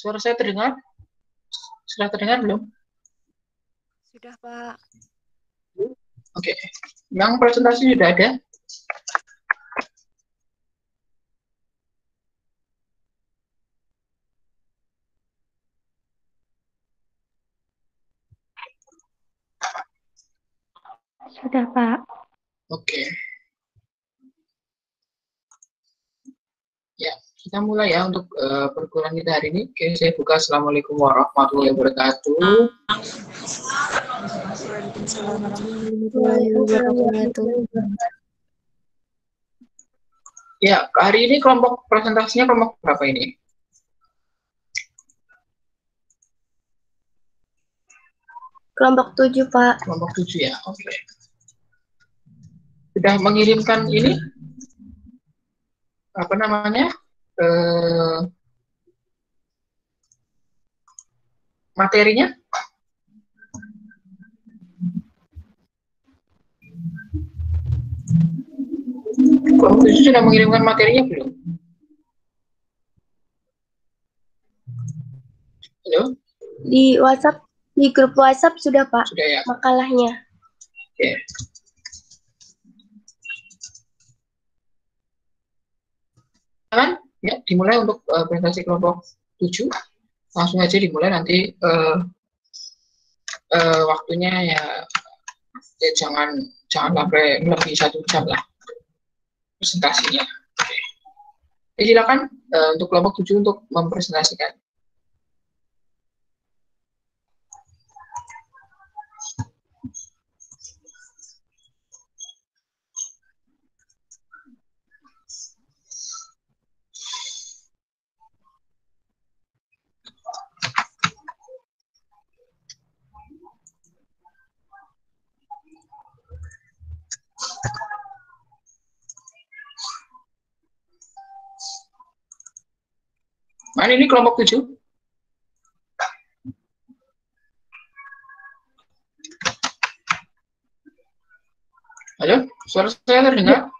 Suara saya terdengar? Sudah terdengar belum? Sudah, Pak. Oke. Yang presentasi sudah ada? Sudah, Pak. Oke. Ya, kita mulai ya untuk perkuliahan kita hari ini. Oke, saya buka. Assalamualaikum warahmatullahi wabarakatuh. Ya, hari ini kelompok presentasinya kelompok berapa ini? Kelompok 7, Pak. Kelompok 7 ya, oke. Sudah mengirimkan ini? Apa namanya? Materinya? Kelompok 7 sudah mengirimkan materinya belum? Halo? Di WhatsApp, di grup WhatsApp sudah, Pak. Sudah ya? Makalahnya. Oke. Kan? Ya, dimulai untuk presentasi kelompok 7. Langsung aja dimulai, nanti waktunya ya jangan sampai lebih 1 jam lah presentasinya. Oke. Jadi silakan untuk kelompok 7 untuk mempresentasikan. Mana ini kelompok 7? Halo, suara saya terdengar?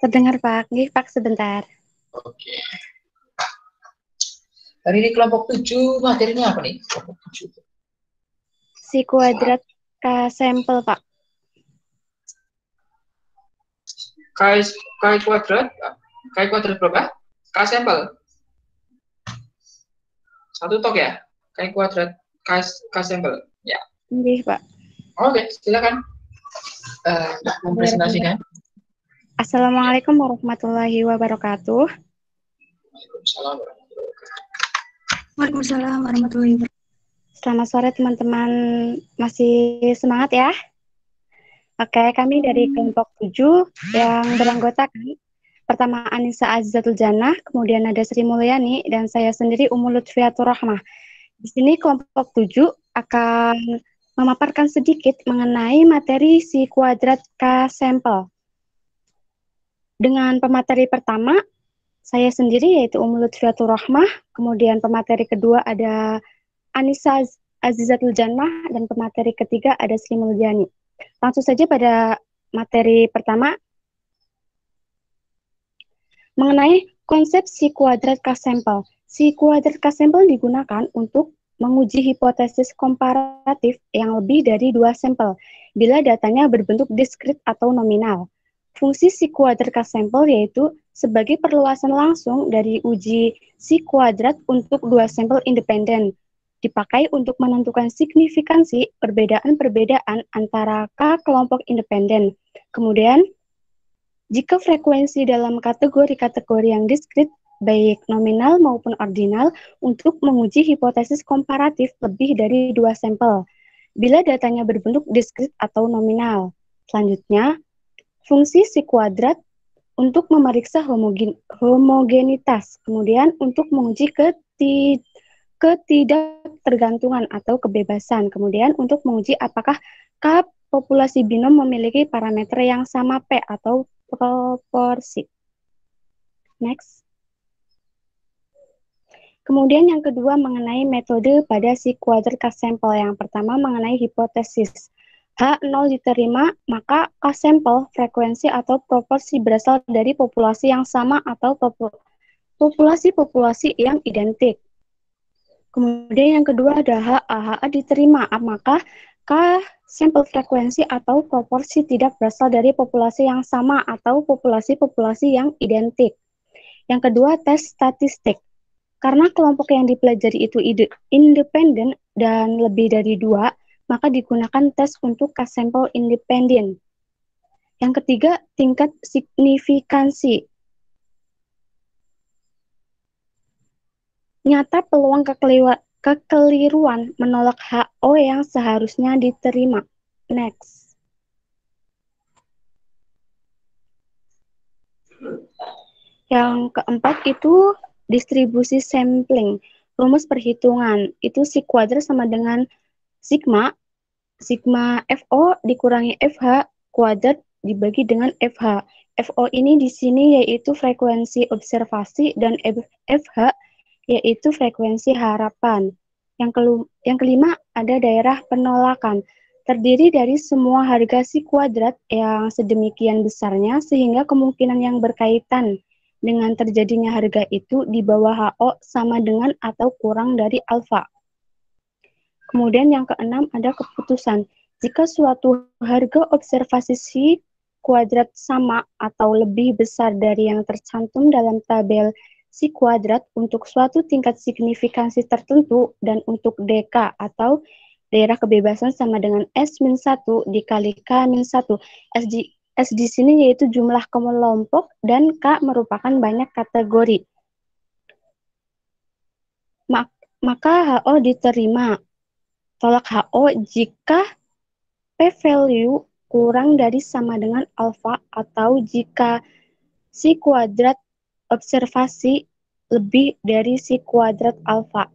Terdengar, Pak. Nggih, Pak, sebentar. Oke. Hari ini kelompok 7, materinya apa nih? Kelompok 7. Si kuadrat K sampel, Pak. K kuadrat berapa? K sampel. Satu tok ya? K kuadrat K sampel. Ya. Nggih, Pak. Oke, silakan. Mempresentasikan. Assalamualaikum warahmatullahi wabarakatuh. Waalaikumsalam warahmatullahi wabarakatuh. Selamat sore, teman-teman. Masih semangat ya? Oke, kami dari kelompok 7 yang beranggotakan pertama Anissa Azizatul Jannah, kemudian ada Sri Mulyani, dan saya sendiri Umu Lutfiatur Rahmah. Di sini kelompok 7 akan memaparkan sedikit mengenai materi si kuadrat K sampel. Dengan pemateri pertama, saya sendiri yaitu Umu Lutfiatur Rahmah, kemudian pemateri kedua ada Anissa Azizatul Jannah, dan pemateri ketiga ada Sri Mulyani. Langsung saja pada materi pertama, mengenai konsep si kuadrat K sampel. Si kuadrat K sampel digunakan untuk menguji hipotesis komparatif yang lebih dari 2 sampel bila datanya berbentuk diskrit atau nominal. Fungsi si kuadrat K sampel yaitu sebagai perluasan langsung dari uji si kuadrat untuk 2 sampel independen, dipakai untuk menentukan signifikansi perbedaan-perbedaan antara K kelompok independen. Kemudian, jika frekuensi dalam kategori-kategori yang diskrit, baik nominal maupun ordinal, untuk menguji hipotesis komparatif lebih dari 2 sampel, bila datanya berbentuk diskrit atau nominal. Selanjutnya, fungsi si kuadrat untuk memeriksa homogenitas, kemudian untuk menguji ketidaktergantungan atau kebebasan, kemudian untuk menguji apakah K populasi binom memiliki parameter yang sama P atau proporsi. Next. Kemudian yang kedua mengenai metode pada si kuadrat K sampel. Yang pertama mengenai hipotesis. H0 diterima, maka K sampel frekuensi atau proporsi berasal dari populasi yang sama atau populasi-populasi yang identik. Kemudian yang kedua ada HA. HA diterima, maka K sampel frekuensi atau proporsi tidak berasal dari populasi yang sama atau populasi-populasi yang identik. Yang kedua, tes statistik. Karena kelompok yang dipelajari itu independen dan lebih dari 2, maka digunakan tes untuk K sampel independen. Yang ketiga, tingkat signifikansi. Nyata peluang kekeliruan menolak HO yang seharusnya diterima. Next. Yang keempat itu distribusi sampling. Rumus perhitungan. Itu si kuadrat sama dengan sigma. Sigma FO dikurangi FH kuadrat dibagi dengan FH. FO ini di sini yaitu frekuensi observasi dan FH yaitu frekuensi harapan. Yang kelima ada daerah penolakan. Terdiri dari semua harga si kuadrat yang sedemikian besarnya sehingga kemungkinan yang berkaitan dengan terjadinya harga itu di bawah HO sama dengan atau kurang dari alfa. Kemudian yang keenam ada keputusan. Jika suatu harga observasi si kuadrat sama atau lebih besar dari yang tercantum dalam tabel si kuadrat untuk suatu tingkat signifikansi tertentu dan untuk DK atau daerah kebebasan sama dengan S-1 dikali K-1. S di sini yaitu jumlah kelompok dan K merupakan banyak kategori. Maka HO diterima. Tolak HO jika p-value kurang dari sama dengan alfa atau jika si kuadrat observasi lebih dari si kuadrat alfa.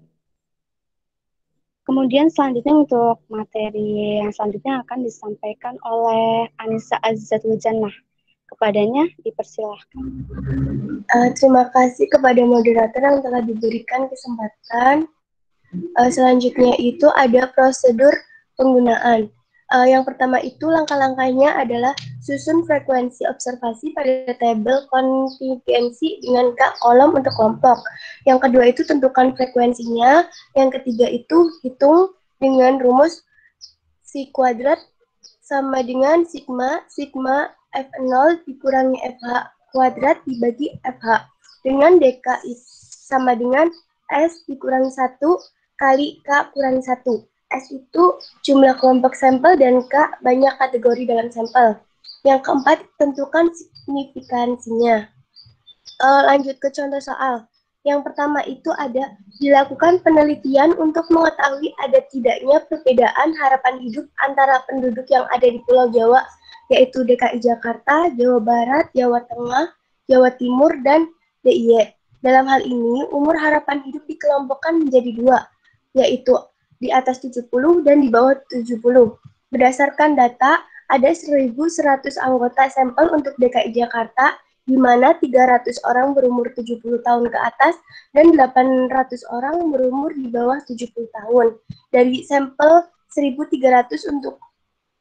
Kemudian selanjutnya untuk materi yang selanjutnya akan disampaikan oleh Anissa Azzatul Jannah. Kepadanya dipersilahkan. Terima kasih kepada moderator yang telah diberikan kesempatan. Selanjutnya itu ada prosedur penggunaan. Yang pertama itu langkah-langkahnya adalah susun frekuensi observasi pada tabel kontingensi dengan K kolom untuk kelompok. Yang kedua itu tentukan frekuensinya. Yang ketiga itu hitung dengan rumus si kuadrat sama dengan sigma F0 dikurangi FH kuadrat dibagi FH. Dengan DK sama dengan S dikurangi 1 kali K kurangi 1. S itu jumlah kelompok sampel dan K banyak kategori dalam sampel. Yang keempat, tentukan signifikansinya. Lanjut ke contoh soal. Yang pertama itu ada dilakukan penelitian untuk mengetahui ada tidaknya perbedaan harapan hidup antara penduduk yang ada di Pulau Jawa, yaitu DKI Jakarta, Jawa Barat, Jawa Tengah, Jawa Timur, dan DIY. Dalam hal ini, umur harapan hidup dikelompokkan menjadi 2, yaitu di atas 70 dan di bawah 70. Berdasarkan data, ada 1.100 anggota sampel untuk DKI Jakarta, di mana 300 orang berumur 70 tahun ke atas dan 800 orang berumur di bawah 70 tahun. Dari sampel 1.300 untuk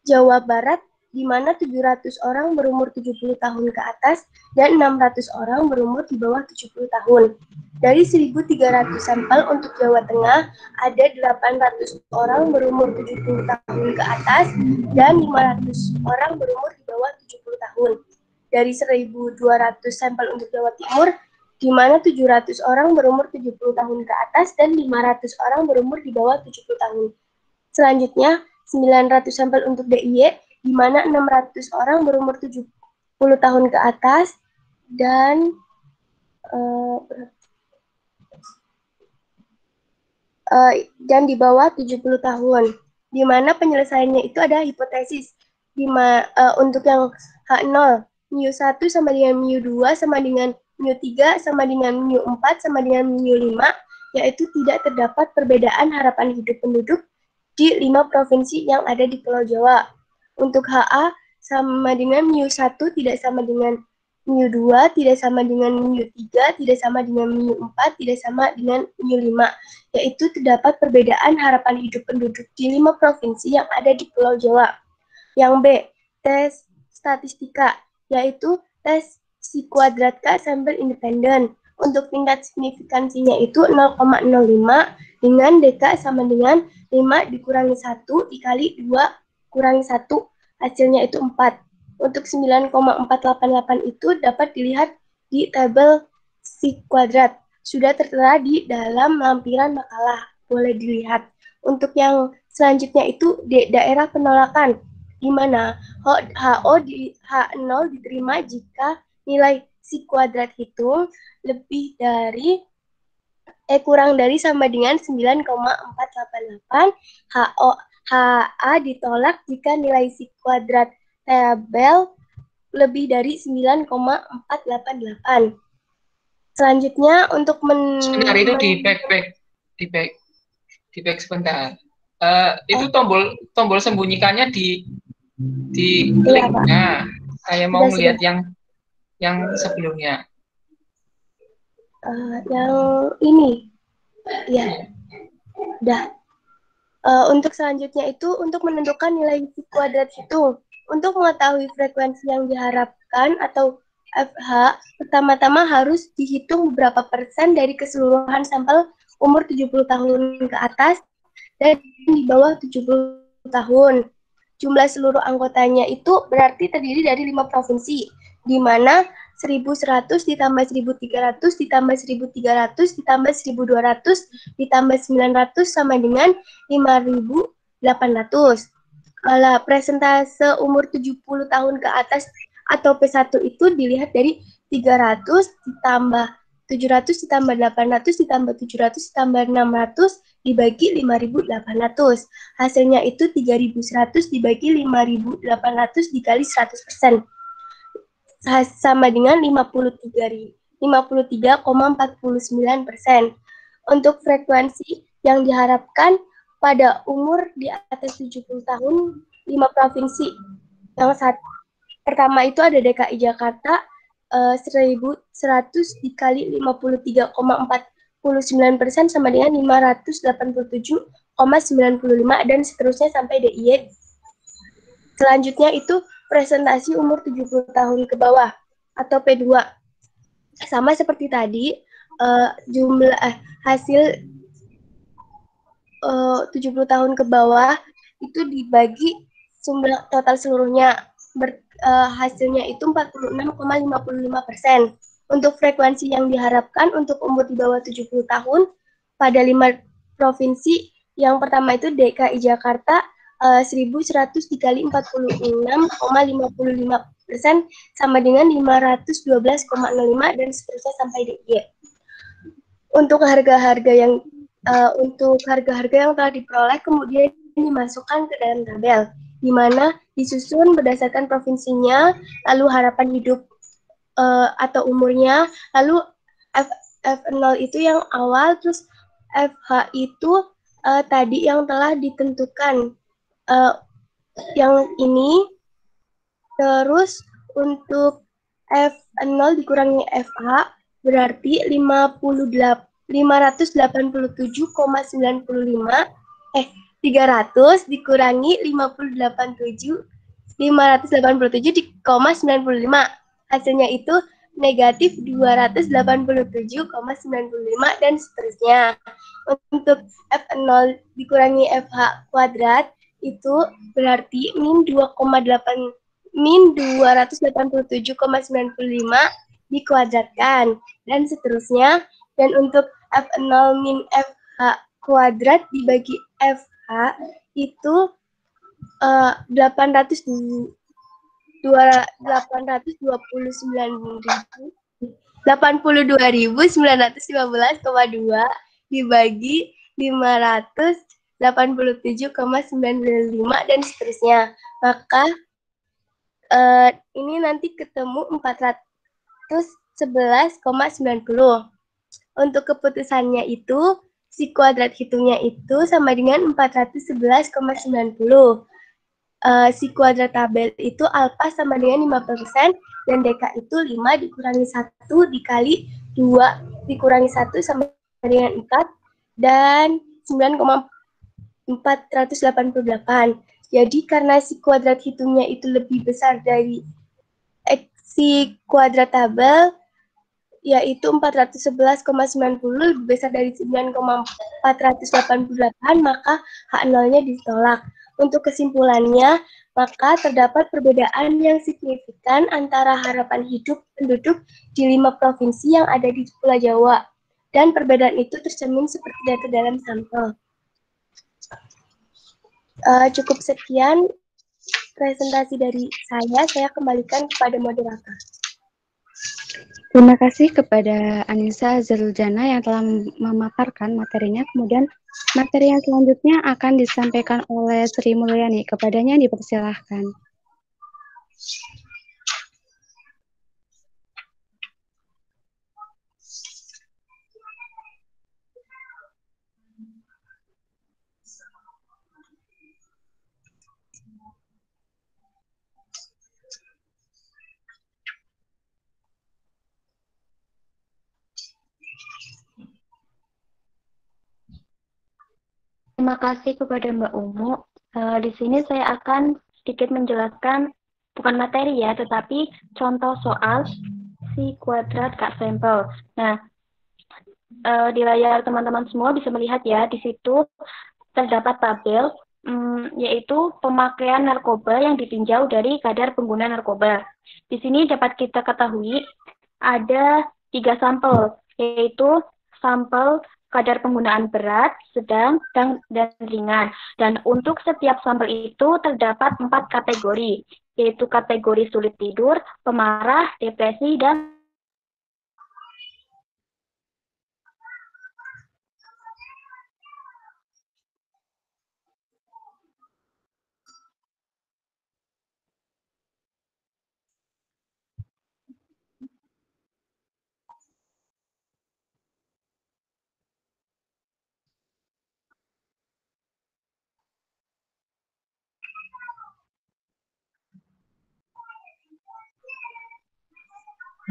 Jawa Barat, di mana 700 orang berumur 70 tahun ke atas dan 600 orang berumur di bawah 70 tahun. Dari 1.300 sampel untuk Jawa Tengah, ada 800 orang berumur 70 tahun ke atas dan 500 orang berumur di bawah 70 tahun. Dari 1.200 sampel untuk Jawa Timur, di mana 700 orang berumur 70 tahun ke atas dan 500 orang berumur di bawah 70 tahun. Selanjutnya, 900 sampel untuk DIY, di mana 600 orang berumur 70 tahun ke atas dan di bawah 70 tahun. Di mana penyelesaiannya itu ada hipotesis. Untuk yang H0, mu1 sama dengan mu2 sama dengan mu3 sama dengan mu4 sama dengan mu5, yaitu tidak terdapat perbedaan harapan hidup penduduk di 5 provinsi yang ada di Pulau Jawa. Untuk HA sama dengan mu1 tidak sama dengan mu2, tidak sama dengan mu3, tidak sama dengan mu4, tidak sama dengan mu5, yaitu terdapat perbedaan harapan hidup penduduk di 5 provinsi yang ada di Pulau Jawa. Yang B, tes statistika, yaitu tes si kuadrat K sampel independen. Untuk tingkat signifikansinya itu 0,05 dengan DK sama dengan 5 dikurangi 1 dikali 2 kurangi 1, hasilnya itu 4. Untuk 9,488 itu dapat dilihat di tabel si kuadrat. Sudah tertera di dalam lampiran makalah. Boleh dilihat. Untuk yang selanjutnya itu daerah penolakan, di mana H0 diterima jika nilai si kuadrat hitung lebih dari kurang dari sama dengan 9,488. HA ditolak jika nilai si kuadrat tabel lebih dari 9,488. Selanjutnya untuk Sebentar, itu di back sebentar. Itu tombol sembunyikannya di klik. Iya, Pak. Nah, saya mau Sudah, melihat yang sebelumnya. Yang ini, ya, udah. Untuk selanjutnya itu untuk menentukan nilai kuadrat hitung. Untuk mengetahui frekuensi yang diharapkan atau FH, pertama-tama harus dihitung beberapa persen dari keseluruhan sampel umur 70 tahun ke atas dan di bawah 70 tahun. Jumlah seluruh anggotanya itu berarti terdiri dari 5 provinsi, di mana 1.100 ditambah 1.300 ditambah 1.300 ditambah 1.200 ditambah 900 sama dengan 5.800. Kalau presentase umur 70 tahun ke atas atau P1 itu dilihat dari 300 ditambah 700 ditambah 800 ditambah 700 ditambah 600 dibagi 5.800. Hasilnya itu 3.100 dibagi 5.800 dikali 100%. Sama dengan 53,49%. Untuk frekuensi yang diharapkan pada umur di atas 70 tahun, 5 provinsi. Yang pertama itu ada DKI Jakarta, 1.100 dikali 53,49% sama dengan 587,95 dan seterusnya sampai DIY. Selanjutnya itu presentasi umur 70 tahun ke bawah atau P2. Sama seperti tadi, jumlah hasil 70 tahun ke bawah itu dibagi jumlah total seluruhnya, hasilnya itu 46,55%. Untuk frekuensi yang diharapkan untuk umur di bawah 70 tahun pada 5 provinsi, yang pertama itu DKI Jakarta, 1.100 dikali 46,55% sama dengan 512,05 dan seterusnya sampai DIY. Untuk harga-harga yang telah diperoleh kemudian dimasukkan ke dalam tabel, di mana disusun berdasarkan provinsinya, lalu harapan hidup atau umurnya, lalu F0 itu yang awal, terus FH itu tadi yang telah ditentukan. Yang ini, terus untuk F0 dikurangi FH berarti 587,95 300 dikurangi 587,95 hasilnya itu negatif 287,95 dan seterusnya. Untuk F0 dikurangi FH kuadrat itu berarti min 287,95 dikuadratkan dan seterusnya. Dan untuk F0 min FH kuadrat dibagi FH itu 82.915,2 dibagi 587,95 dan seterusnya. Maka ini nanti ketemu 411,90. Untuk keputusannya itu si kuadrat hitungnya itu sama dengan 411,90. Si kuadrat tabel itu alfa sama dengan 50% dan DK itu 5 dikurangi 1 dikali 2 dikurangi 1 sama dengan 4 dan 9,488. Jadi karena si kuadrat hitungnya itu lebih besar dari si kuadrat tabel, yaitu 411,90 lebih besar dari 9,488, maka H0-nya ditolak. Untuk kesimpulannya, maka terdapat perbedaan yang signifikan antara harapan hidup penduduk di 5 provinsi yang ada di Pulau Jawa. Dan perbedaan itu tercermin seperti data dalam sampel. Cukup sekian presentasi dari saya kembalikan kepada moderator. Terima kasih kepada Anissa Zeruljana yang telah memaparkan materinya. Kemudian materi yang selanjutnya akan disampaikan oleh Sri Mulyani. Kepadanya dipersilahkan. Terima kasih kepada Mbak Umu. Di sini saya akan sedikit menjelaskan, bukan materi ya, tetapi contoh soal si kuadrat K sampel. Nah, di layar teman-teman semua bisa melihat ya, di situ terdapat tabel, yaitu pemakaian narkoba yang ditinjau dari kadar pengguna narkoba. Di sini dapat kita ketahui ada 3 sampel, yaitu sampel kadar penggunaan berat, sedang, dan ringan. Dan untuk setiap sampel itu terdapat 4 kategori, yaitu kategori sulit tidur, pemarah, depresi, dan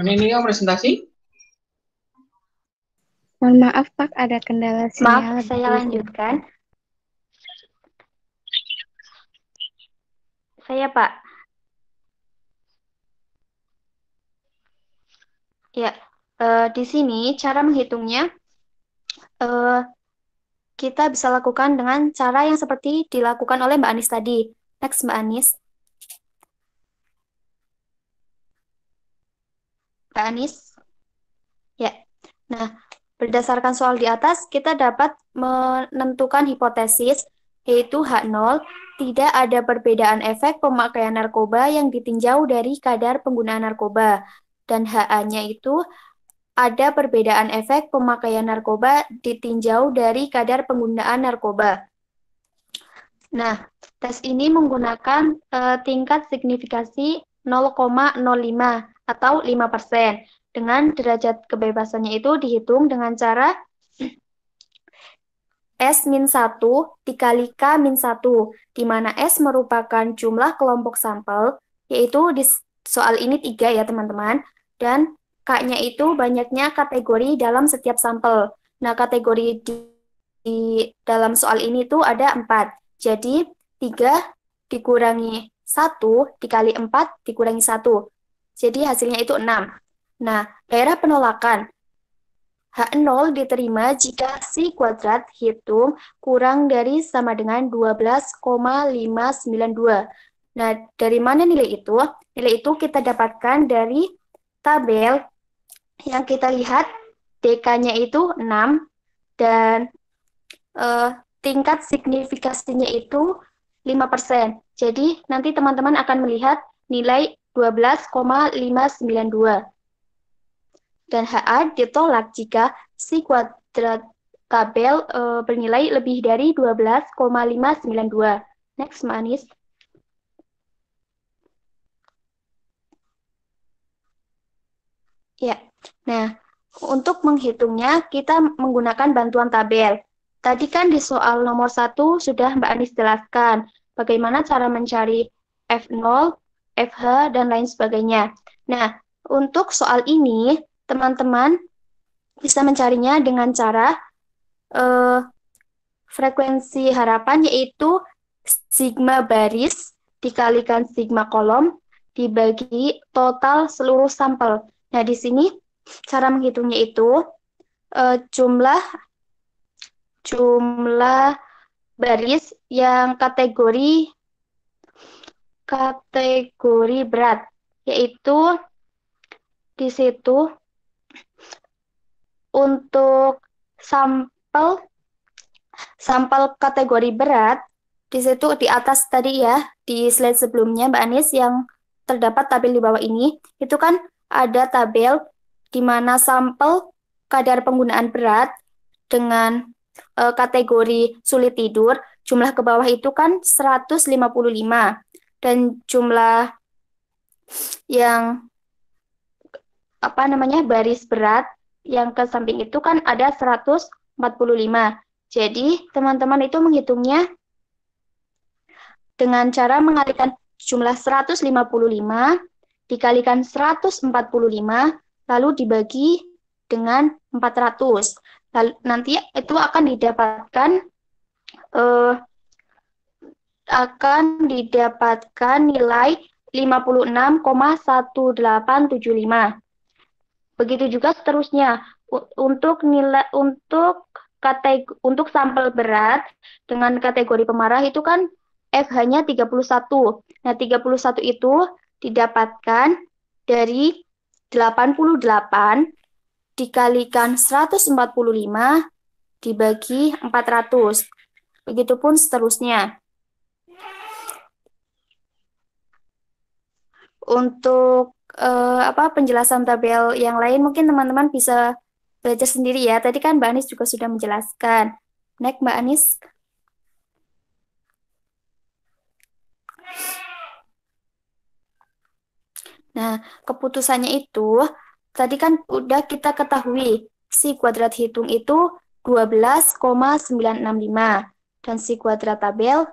Ini yang presentasi. Mohon maaf Pak, ada kendala sinyal. maaf, saya lanjutkan. Saya Pak. Ya, di sini cara menghitungnya kita bisa lakukan dengan cara yang seperti dilakukan oleh Mbak Anis tadi. Next, Mbak Anis. Mbak Anis. Ya. Nah, berdasarkan soal di atas, kita dapat menentukan hipotesis, yaitu H0, tidak ada perbedaan efek pemakaian narkoba yang ditinjau dari kadar penggunaan narkoba. Dan HA-nya itu ada perbedaan efek pemakaian narkoba ditinjau dari kadar penggunaan narkoba. Nah, tes ini menggunakan tingkat signifikasi 0,05 atau 5%. Dengan derajat kebebasannya itu dihitung dengan cara S-1 dikali K-1, di mana S merupakan jumlah kelompok sampel, yaitu di soal ini 3 ya teman-teman, dan K-nya itu banyaknya kategori dalam setiap sampel. Nah, kategori di dalam soal ini tuh ada 4. Jadi, 3 dikurangi 1 dikali 4 dikurangi 1. Jadi, hasilnya itu 6. Nah, daerah penolakan. H0 diterima jika si kuadrat hitung kurang dari sama dengan 12,592. Nah, dari mana nilai itu? Nilai itu kita dapatkan dari tabel yang kita lihat DK-nya itu 6 dan tingkat signifikasinya itu 5%. Jadi, nanti teman-teman akan melihat nilai 12,592. Dan HA ditolak jika si kuadrat tabel bernilai lebih dari 12,592. Next, Manis. Ya, nah, untuk menghitungnya kita menggunakan bantuan tabel. Tadi kan di soal nomor 1 sudah Mbak Anis jelaskan bagaimana cara mencari F0, FH, dan lain sebagainya. Nah, untuk soal ini, teman-teman bisa mencarinya dengan cara frekuensi harapan, yaitu sigma baris dikalikan sigma kolom dibagi total seluruh sampel. Nah, di sini cara menghitungnya itu jumlah baris yang kategori berat, yaitu di situ untuk sampel kategori berat di situ di atas tadi ya, di slide sebelumnya Mbak Anis yang terdapat tabel di bawah ini, itu kan ada tabel di mana sampel kadar penggunaan berat dengan kategori sulit tidur, jumlah ke bawah itu kan 155 dan jumlah yang baris berat yang ke samping itu kan ada 145. Jadi teman-teman itu menghitungnya dengan cara mengalihkan jumlah 155 dikalikan 145 lalu dibagi dengan 400. Lalu nanti itu akan didapatkan nilai 56,1875. Begitu juga seterusnya untuk sampel berat dengan kategori pemarah itu kan FH-nya 31. Nah, 31 itu didapatkan dari 88 dikalikan 145 dibagi 400. Begitupun seterusnya. Untuk penjelasan tabel yang lain mungkin teman-teman bisa belajar sendiri ya. Tadi kan Mbak Anis juga sudah menjelaskan. Next, Mbak Anis. Nah, keputusannya itu tadi kan udah kita ketahui si kuadrat hitung itu 12,965 dan si kuadrat tabel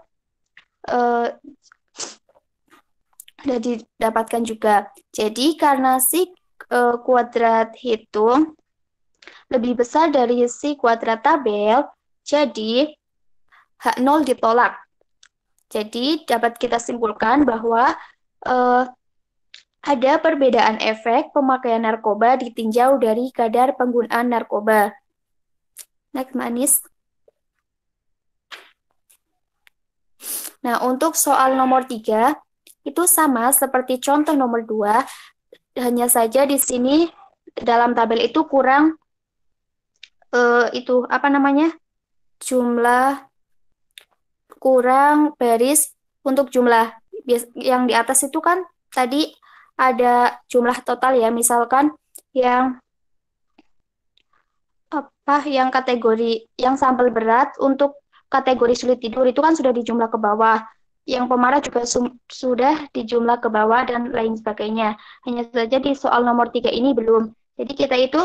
sudah didapatkan juga. Jadi karena si kuadrat hitung lebih besar dari si kuadrat tabel, jadi H0 ditolak. Jadi dapat kita simpulkan bahwa ada perbedaan efek pemakaian narkoba ditinjau dari kadar penggunaan narkoba. Next, Mbak Anis. Nah, untuk soal nomor 3, itu sama seperti contoh nomor 2, hanya saja di sini dalam tabel itu kurang kurang baris untuk jumlah. Yang di atas itu kan tadi ada jumlah total ya, misalkan yang kategori yang sampel berat untuk kategori sulit tidur itu kan sudah dijumlah ke bawah. Yang pemarah juga sudah dijumlah ke bawah dan lain sebagainya. Hanya saja di soal nomor 3 ini belum. Jadi kita itu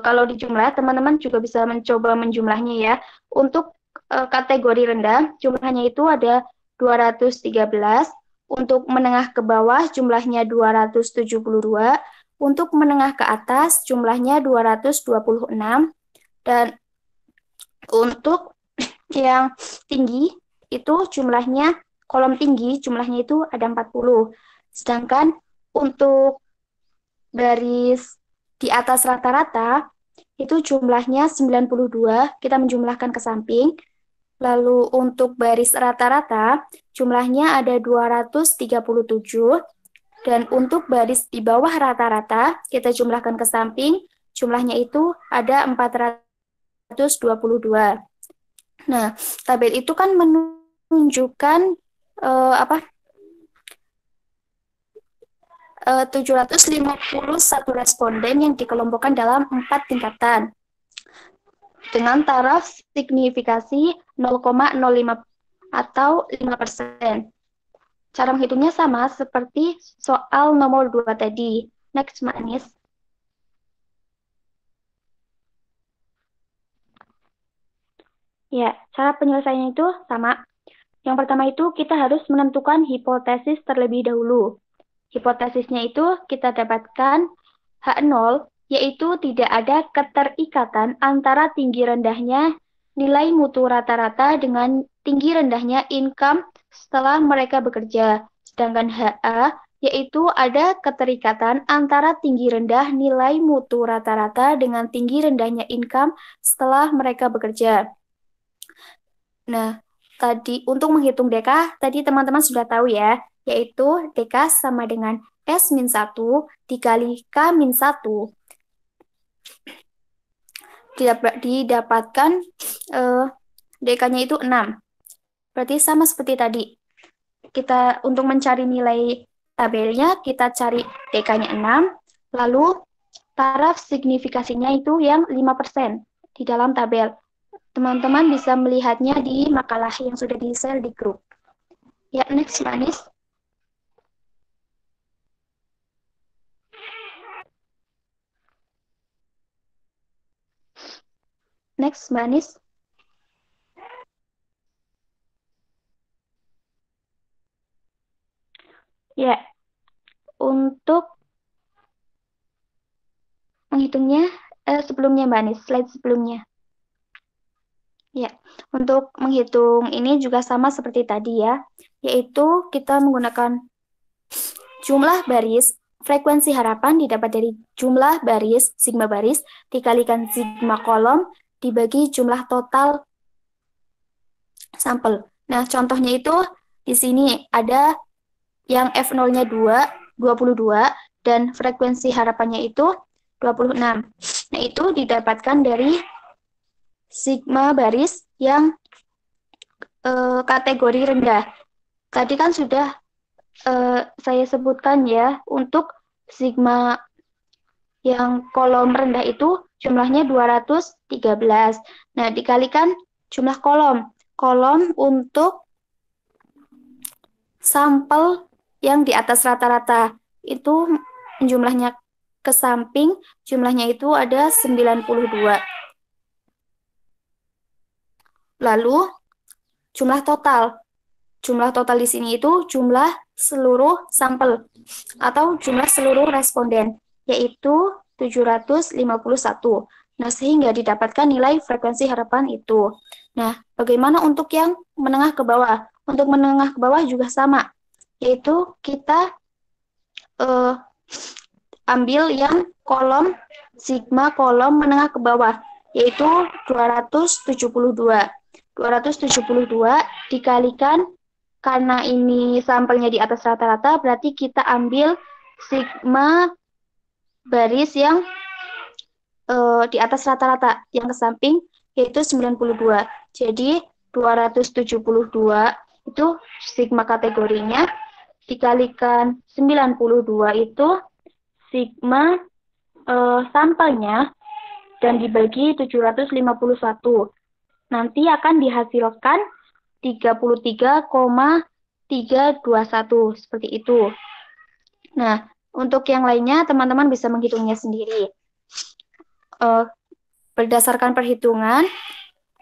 kalau dijumlah, teman-teman juga bisa mencoba menjumlahnya ya. Untuk kategori rendah, jumlahnya itu ada 213. Untuk menengah ke bawah, jumlahnya 272. Untuk menengah ke atas, jumlahnya 226. Dan untuk yang tinggi, itu jumlahnya, kolom tinggi, jumlahnya itu ada 40. Sedangkan untuk baris di atas rata-rata, itu jumlahnya 92, kita menjumlahkan ke samping. Lalu untuk baris rata-rata, jumlahnya ada 237. Dan untuk baris di bawah rata-rata, kita jumlahkan ke samping, jumlahnya itu ada 422. Nah, tabel itu kan menunjukkan 751 responden yang dikelompokkan dalam 4 tingkatan dengan taraf signifikasi 0,05 atau 5%. Cara menghitungnya sama seperti soal nomor 2 tadi. Next, Mbak Anis. Ya, cara penyelesaiannya itu sama. Yang pertama itu kita harus menentukan hipotesis terlebih dahulu. Hipotesisnya itu kita dapatkan H0, yaitu tidak ada keterikatan antara tinggi rendahnya nilai mutu rata-rata dengan tinggi rendahnya income setelah mereka bekerja. Sedangkan HA yaitu ada keterikatan antara tinggi rendah nilai mutu rata-rata dengan tinggi rendahnya income setelah mereka bekerja. Nah, tadi untuk menghitung DK, tadi teman-teman sudah tahu ya, yaitu DK sama dengan S-1 dikali K-1. Didapatkan DK-nya itu 6. Berarti sama seperti tadi. Kita untuk mencari nilai tabelnya, kita cari DK-nya 6, lalu taraf signifikasinya itu yang 5% di dalam tabel. Teman-teman bisa melihatnya di makalah yang sudah di-share di grup. Ya, next, Manis. Next, Manis. Ya, untuk menghitungnya, sebelumnya Mbak Anis, slide sebelumnya. Ya, untuk menghitung ini juga sama seperti tadi ya, yaitu kita menggunakan jumlah baris, frekuensi harapan didapat dari jumlah baris, sigma baris, dikalikan sigma kolom, dibagi jumlah total sampel. Nah, contohnya itu di sini ada yang F0-nya 22, dan frekuensi harapannya itu 26. Nah, itu didapatkan dari sigma baris yang kategori rendah. Tadi kan sudah saya sebutkan ya, untuk sigma yang kolom rendah itu jumlahnya 213. Nah, dikalikan jumlah kolom. Kolom untuk sampel yang di atas rata-rata itu jumlahnya ke samping, jumlahnya itu ada 92. Lalu jumlah total. Jumlah total di sini itu jumlah seluruh sampel atau jumlah seluruh responden, yaitu 751. Nah, sehingga didapatkan nilai frekuensi harapan itu. Nah, bagaimana untuk yang menengah ke bawah? Untuk menengah ke bawah juga sama, yaitu kita ambil yang kolom sigma kolom menengah ke bawah, yaitu 272. 272 dikalikan, karena ini sampelnya di atas rata-rata, berarti kita ambil sigma baris yang di atas rata-rata, yang ke samping, yaitu 92. Jadi 272 itu sigma kategorinya, dikalikan 92 itu sigma sampelnya, dan dibagi 751. Nanti akan dihasilkan 33,321 seperti itu. Nah, untuk yang lainnya teman-teman bisa menghitungnya sendiri. Berdasarkan perhitungan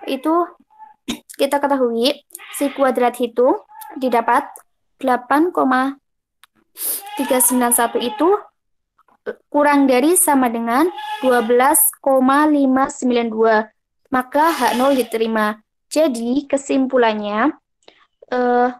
itu kita ketahui si kuadrat hitung didapat 8,391 itu kurang dari sama dengan 12,592. Maka H0 diterima. Jadi kesimpulannya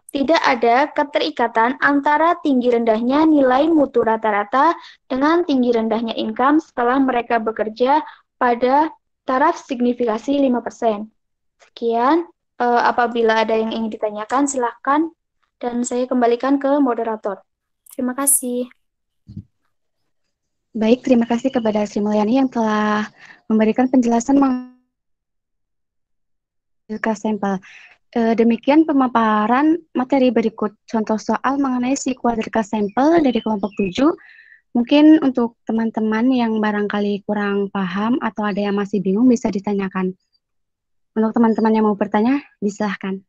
tidak ada keterikatan antara tinggi rendahnya nilai mutu rata-rata dengan tinggi rendahnya income setelah mereka bekerja pada taraf signifikasi 5%. Sekian, apabila ada yang ingin ditanyakan silakan, dan saya kembalikan ke moderator. Terima kasih. Baik, terima kasih kepada Sri Mulyani yang telah memberikan penjelasan mengenai sampel. Demikian pemaparan materi berikut. Contoh soal mengenai si kuadrat sampel dari kelompok 7. Mungkin untuk teman-teman yang barangkali kurang paham atau ada yang masih bingung bisa ditanyakan. Untuk teman-teman yang mau bertanya, disilahkan.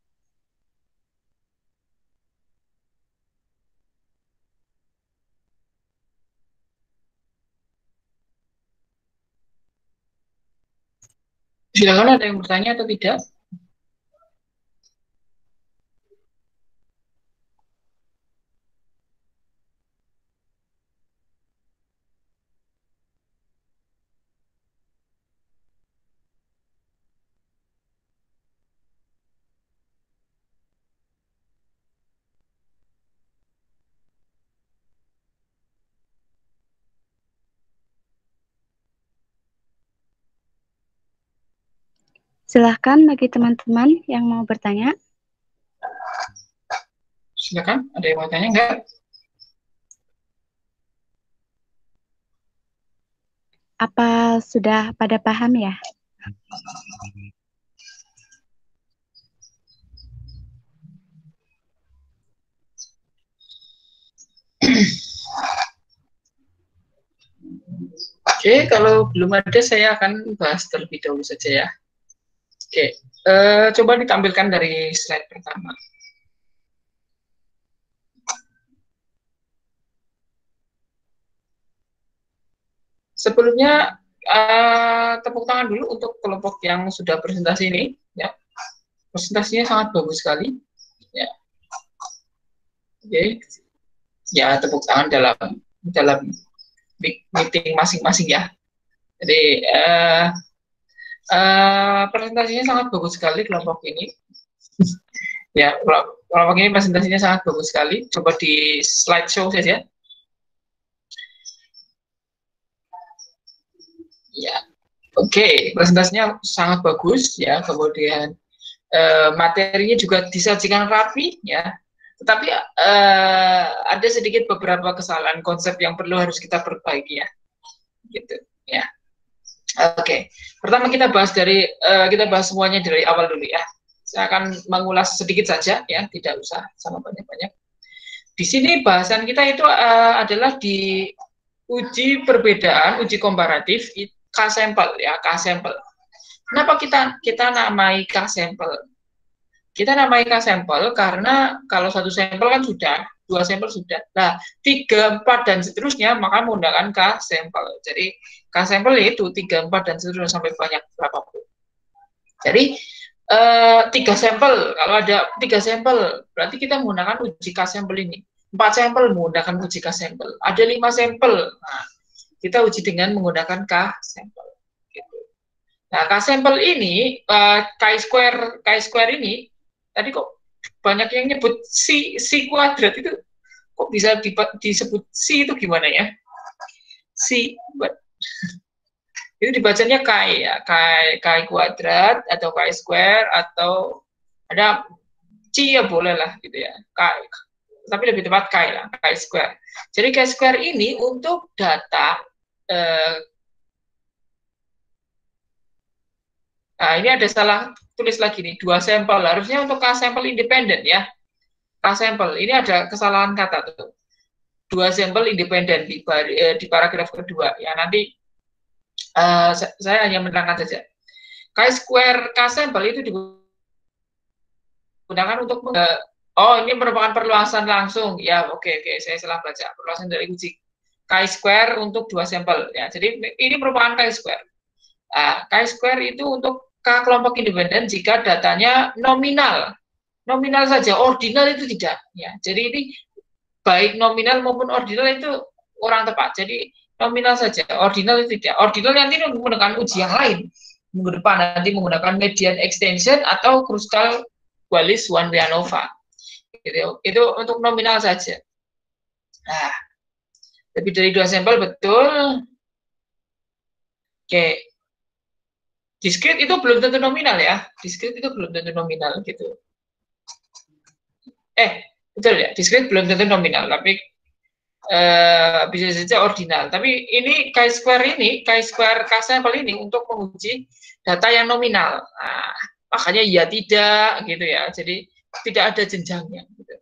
Silakan, ada yang bertanya atau tidak? Silahkan bagi teman-teman yang mau bertanya. Silakan, ada yang mau tanya enggak? Apa sudah pada paham ya? Oke, kalau belum ada saya akan bahas terlebih dahulu saja ya. Oke, coba ditampilkan dari slide pertama. Sebelumnya tepuk tangan dulu untuk kelompok yang sudah presentasi ini. Ya, presentasinya sangat bagus sekali. Ya, oke, ya tepuk tangan dalam meeting masing-masing ya. Jadi presentasinya sangat bagus sekali kelompok ini. Ya, kelompok ini presentasinya sangat bagus sekali. Coba di slideshow saja. Ya, oke, presentasinya sangat bagus ya. Kemudian materinya juga disajikan rapi ya. Tetapi ada sedikit beberapa kesalahan konsep yang harus kita perbaiki ya. Gitu ya. Oke, pertama kita bahas semuanya dari awal dulu ya. Saya akan mengulas sedikit saja ya, tidak usah sama banyak-banyak. Di sini bahasan kita itu adalah di uji perbedaan, uji komparatif K-sampel ya, K-sampel. Kenapa kita namai K-sampel? Kita namai K-sampel karena kalau satu sampel kan sudah, dua sampel sudah. Nah, 3, 4 dan seterusnya maka menggunakan K-sampel. Jadi K-sampel itu 3, 4 dan seterusnya sampai banyak berapapun. Jadi 3 sampel, kalau ada 3 sampel berarti kita menggunakan uji K-sampel ini. 4 sampel menggunakan uji K-sampel. Ada 5 sampel. Nah, kita uji dengan menggunakan K-sampel. Gitu. Nah, K-sampel ini, K-square ini, tadi kok banyak yang nyebut C kuadrat itu, kok bisa disebut C itu gimana ya? C, itu dibacanya K ya, K kuadrat, atau K-square, atau ada C ya boleh lah gitu ya, K. Tapi lebih tepat K lah, K-square. Jadi K-square ini untuk data nah, ini ada salah tulis lagi nih, 2 sampel. Harusnya untuk K-sampel independen ya. K-sampel, ini ada kesalahan kata tuh. 2 sampel independen di paragraf kedua. Ya, nanti saya hanya menerangkan saja. K-square K-sampel itu digunakan untuk oh, ini merupakan perluasan langsung. Ya, oke, saya salah baca. Perluasan dari uji K-square untuk 2 sampel ya. Jadi ini merupakan K-square. K-square itu untuk K kelompok independen jika datanya nominal. Nominal saja, ordinal itu tidak ya. Jadi ini baik nominal maupun ordinal itu kurang tepat. Jadi nominal saja, ordinal itu tidak. Ordinal nanti menggunakan uji yang lain. Minggu depan nanti menggunakan median extension atau Kruskal-Wallis-One ANOVA. Itu untuk nominal saja. Nah, lebih dari 2 sampel betul. Oke. Diskrit itu belum tentu nominal ya. Diskrit itu belum tentu nominal gitu. Betul ya. Diskrit belum tentu nominal, tapi bisa saja ordinal. Tapi ini K-square K-sampel ini untuk menguji data yang nominal. Nah, makanya ya tidak gitu ya. Jadi tidak ada jenjangnya. Gitu.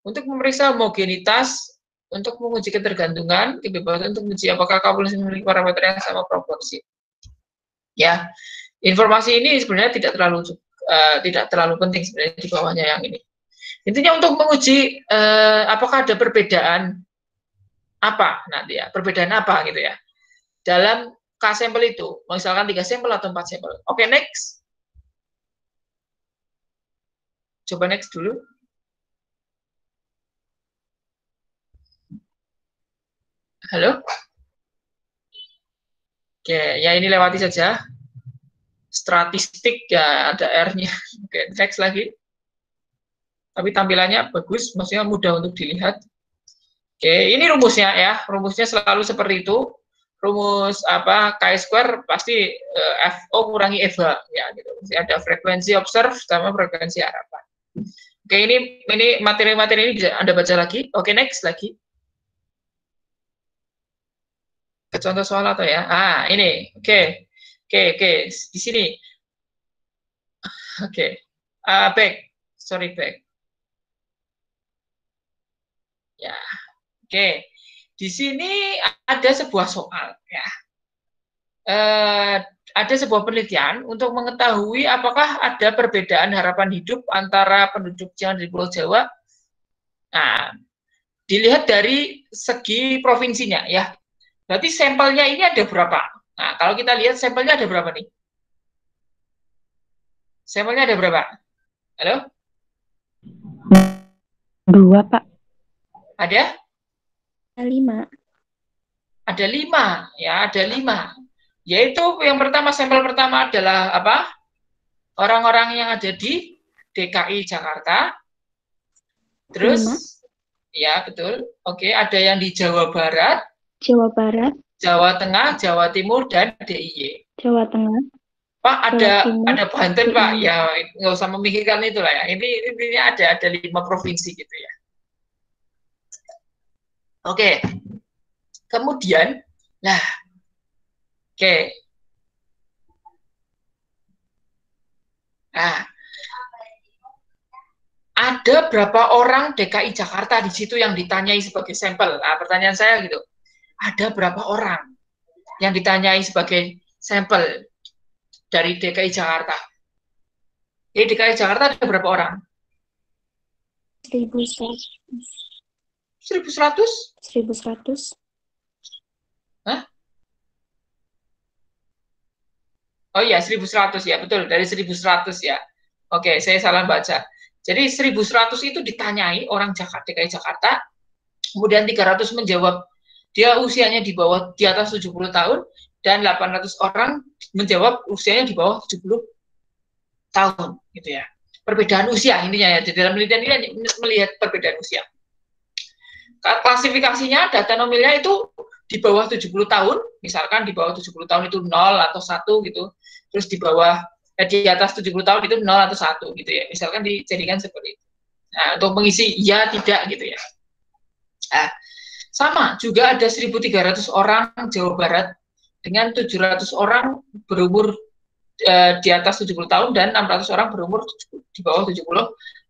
Untuk memeriksa homogenitas, untuk menguji ketergantungan, kebebasan untuk menguji apakah kalkulasi memiliki parameter yang sama proporsi. Ya, informasi ini sebenarnya tidak terlalu penting sebenarnya di bawahnya yang ini. Intinya untuk menguji apakah ada perbedaan apa nanti ya, perbedaan apa gitu ya dalam K-sampel itu, misalkan 3 sampel atau 4 sampel. Oke, next. Coba next dulu. Halo? Oke, ya ini lewati saja. Statistik ya ada R-nya. Oke, next lagi. Tapi tampilannya bagus, maksudnya mudah untuk dilihat. Oke, ini rumusnya ya. Rumusnya selalu seperti itu. rumus apa Chi² pasti FO kurangi EVA ya gitu. Mesti ada frekuensi observe sama frekuensi harapan. Oke, ini materi-materi ini bisa Anda baca lagi. Oke, next lagi. Ke contoh soal atau ya? Ini. Oke. Di sini. Oke. Back. Sorry, back. Ya. Oke. Di sini ada sebuah soal ya. Ada sebuah penelitian untuk mengetahui apakah ada perbedaan harapan hidup antara penduduk yang di Pulau Jawa. Nah, dilihat dari segi provinsinya ya. Berarti sampelnya ini ada berapa? Nah, kalau kita lihat sampelnya ada berapa nih? Sampelnya ada berapa? Halo? 2, Pak. Ada? 5. Ada 5, ya, ada 5. Yaitu yang pertama, sampel pertama adalah apa? Orang-orang yang ada di DKI Jakarta. Terus, 5. Ya betul. Oke, ada yang di Jawa Barat, Jawa Barat, Jawa Tengah, Jawa Timur, dan DIY. Jawa Tengah, Pak, Jawa Timur, ada Banten, Pak. DIY. Ya, nggak usah memikirkan itu lah ya. Ini ada 5 provinsi gitu ya. Oke. Kemudian, nah, oke. Nah, ada berapa orang DKI Jakarta di situ yang ditanyai sebagai sampel? Nah, pertanyaan saya gitu. Ada berapa orang yang ditanyai sebagai sampel dari DKI Jakarta? Di DKI Jakarta ada berapa orang? 1.100. 1.100? 1.100. Hah? Oh iya, 1.100 ya, betul. Dari 1.100 ya. Oke, saya salah baca. Jadi 1.100 itu ditanyai orang DKI Jakarta, kemudian 300 menjawab dia usianya di atas 70 tahun, dan 800 orang menjawab usianya di bawah 70 tahun, gitu ya. Perbedaan usia intinya ya. Di dalam penelitian ini melihat perbedaan usia. Klasifikasinya data nominalnya itu di bawah 70 tahun, misalkan di bawah 70 tahun itu 0 atau 1 gitu. Terus di bawah di atas 70 tahun itu 0 atau 1 gitu ya. Misalkan dijadikan seperti itu. Nah, untuk mengisi iya tidak gitu ya. Nah, sama juga ada 1.300 orang Jawa Barat dengan 700 orang berumur di atas 70 tahun dan 600 orang berumur di bawah 70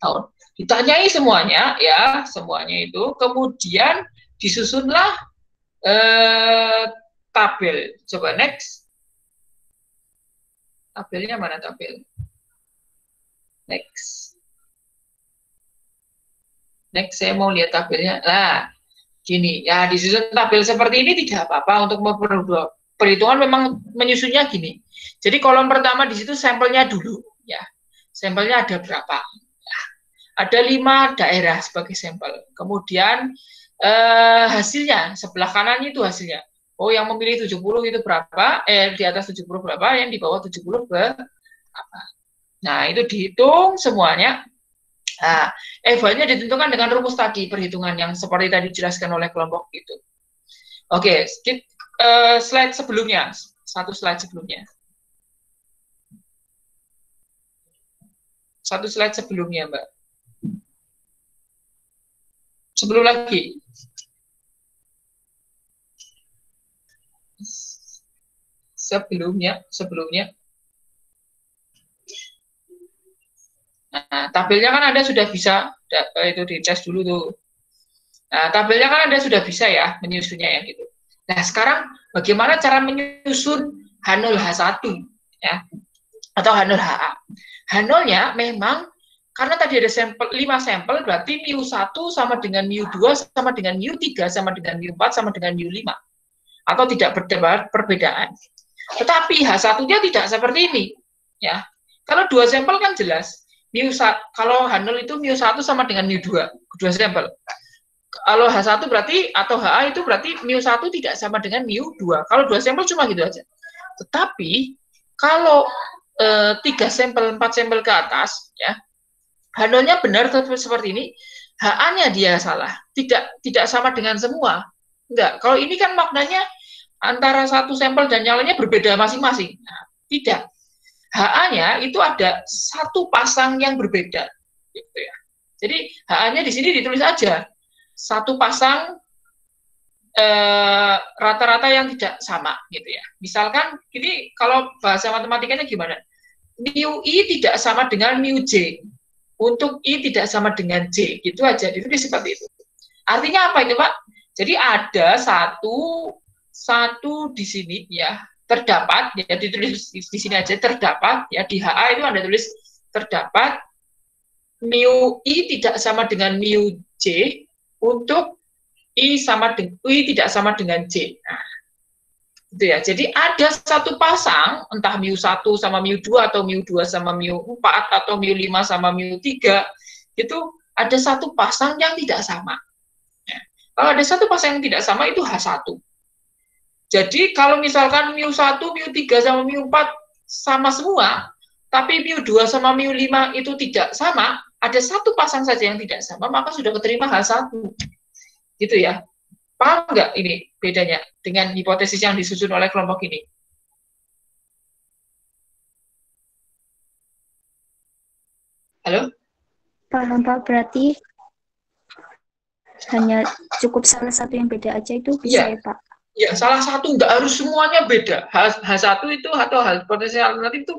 tahun. Ditanyai semuanya ya, semuanya itu, kemudian disusunlah tabel. Coba next. Tabelnya mana tabel? Next. Next, saya mau lihat tabelnya. Nah, gini, ya disusun tabel seperti ini tidak apa-apa untuk mempermudah. Perhitungan memang menyusunnya gini. Jadi kolom pertama di situ sampelnya dulu, ya. Sampelnya ada berapa? Ya. Ada 5 daerah sebagai sampel. Kemudian hasilnya sebelah kanannya itu hasilnya. Oh, yang memilih 70 itu berapa? Di atas 70 berapa? Yang di bawah 70 berapa? Nah, itu dihitung semuanya. Nah, EVA-nya ditentukan dengan rumus tadi, perhitungan yang seperti tadi dijelaskan oleh kelompok itu. Oke, skip slide sebelumnya, satu slide sebelumnya. Satu slide sebelumnya, Mbak. Sebelum lagi. Sebelumnya. Nah, tabelnya kan Anda sudah bisa, itu dites dulu tuh. Nah, tabelnya kan Anda sudah bisa ya, menyusunnya ya gitu. Nah, sekarang bagaimana cara menyusun H0 H1 ya, atau H0 HA. H0-nya memang karena tadi ada 5 sampel, berarti mu1 sama dengan mu2 sama dengan mu3 sama dengan mu4 sama dengan mu5. Atau tidak perbedaan. Tetapi H1-nya tidak seperti ini ya. Kalau 2 sampel kan jelas. Kalau H0 itu mu1 sama dengan mu2, 2 sampel. Kalau H1 berarti, atau HA itu berarti mu1 tidak sama dengan mu2. Kalau 2 sampel cuma gitu aja. Tetapi, kalau 3 sampel, 4 sampel ke atas, ya, H0-nya benar seperti ini, HA-nya dia salah. Tidak sama dengan semua. Enggak, kalau ini kan maknanya antara satu sampel dan yang lainnya berbeda masing-masing. Nah, tidak. HA-nya itu ada satu pasang yang berbeda. Gitu ya. Jadi HA-nya di sini ditulis aja. Satu pasang rata-rata yang tidak sama. Gitu ya. Misalkan, ini kalau bahasa matematikanya gimana? Mu I tidak sama dengan mu J. Untuk I tidak sama dengan J. Gitu aja, ditulis seperti itu. Artinya apa itu, Pak? Jadi ada satu di sini ya, terdapat ya, ditulis di sini aja, terdapat ya, di HA itu Anda tulis terdapat mu I tidak sama dengan mu J untuk I tidak sama dengan J. Nah, gitu ya. Jadi ada satu pasang, entah mu1 sama mu2 atau mu2 sama mu4 atau mu5 sama mu3, itu ada satu pasang yang tidak sama. Kalau ada satu pasang yang tidak sama itu H1. Jadi kalau misalkan mu1, mu3 sama mu4 sama semua, tapi mu2 sama mu5 itu tidak sama, ada satu pasang saja yang tidak sama, maka sudah keterima H1. Gitu ya. Paham nggak ini bedanya dengan hipotesis yang disusun oleh kelompok ini? Halo? Paham Pak, berarti hanya cukup salah satu yang beda aja itu bisa Iya. ya Pak? Ya, salah satu, nggak harus semuanya beda. H1 itu atau hipotesis alternatif itu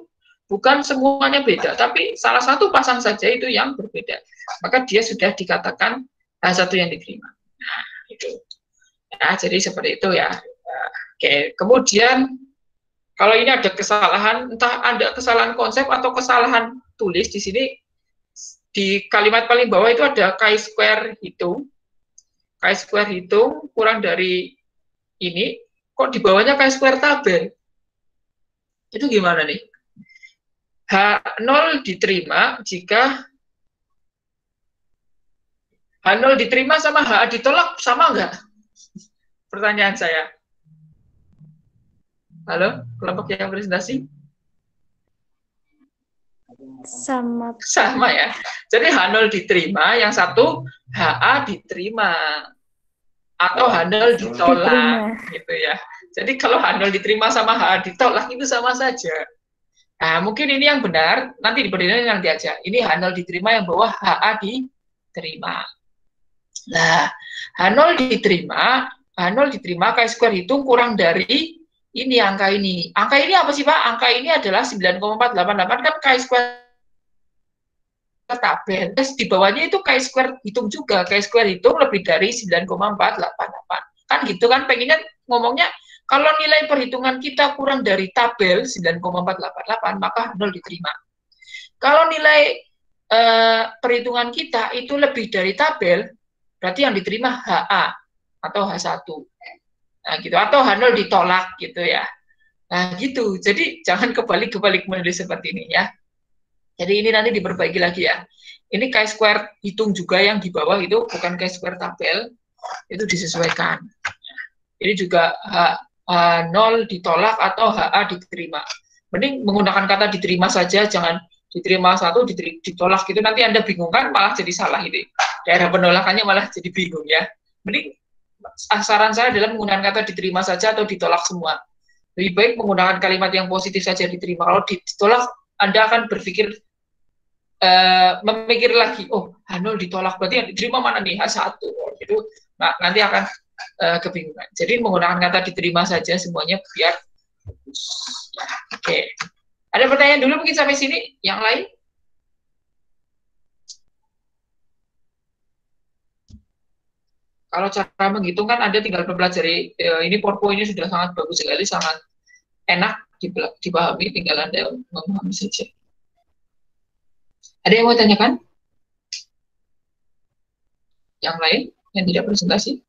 bukan semuanya beda, tapi salah satu pasang saja itu yang berbeda. Maka dia sudah dikatakan H1 yang diterima. Nah, itu. Nah, jadi seperti itu ya. Oke, kemudian kalau ini ada kesalahan, entah ada kesalahan konsep atau kesalahan tulis di sini, di kalimat paling bawah itu ada chi-square hitung. Chi-square hitung kurang dari ini, kok di bawahnya chi-square tabel? Itu gimana nih? H0 diterima jika H0 diterima sama HA ditolak sama enggak? Pertanyaan saya. Halo, kelompok yang presentasi? Sama. Sama ya. Jadi H0 diterima, yang satu HA diterima. Atau H0 ditolak. Gitu ya. Jadi kalau H0 diterima sama HA ditolak itu sama saja. Nah, mungkin ini yang benar, nanti di pertanyaan nanti aja. Ini H0 diterima, yang bawah HA diterima. Nah, H0 diterima, chi-square hitung kurang dari ini, angka ini. Angka ini apa sih, Pak? Angka ini adalah 9,488, kan chi-square tabel. Terus di bawahnya itu chi-square hitung juga. Chi-square hitung lebih dari 9,488. Kan gitu kan, pengennya ngomongnya, kalau nilai perhitungan kita kurang dari tabel 9,488, maka H0 diterima. Kalau nilai perhitungan kita itu lebih dari tabel, berarti yang diterima HA atau H1. Nah, gitu. Atau H0 ditolak gitu ya. Nah, gitu. Jadi jangan kebalik-kebalik menulis seperti ini ya. Jadi ini nanti diperbaiki lagi ya. Ini chi-square hitung juga yang di bawah itu bukan chi-square tabel, itu disesuaikan. Ini juga H0 ditolak atau HA diterima. Mending menggunakan kata diterima saja, jangan diterima satu, ditolak gitu, nanti Anda bingung kan, malah jadi salah ini. Daerah penolakannya malah jadi bingung ya. Mending saran saya adalah menggunakan kata diterima saja atau ditolak semua. Lebih baik menggunakan kalimat yang positif saja, diterima. Kalau ditolak, Anda akan berpikir, memikir lagi, oh H0 ditolak, berarti yang diterima mana nih, H1 gitu. Nah, nanti akan kebingungan. Jadi menggunakan kata diterima saja semuanya biar ya, oke. Ada pertanyaan dulu mungkin sampai sini, yang lain? Kalau cara menghitung kan Anda tinggal mempelajari, ini PowerPoint ini sudah sangat bagus sekali, sangat enak dipahami, tinggal Anda memahami saja. Ada yang mau tanyakan? Yang lain yang tidak presentasi?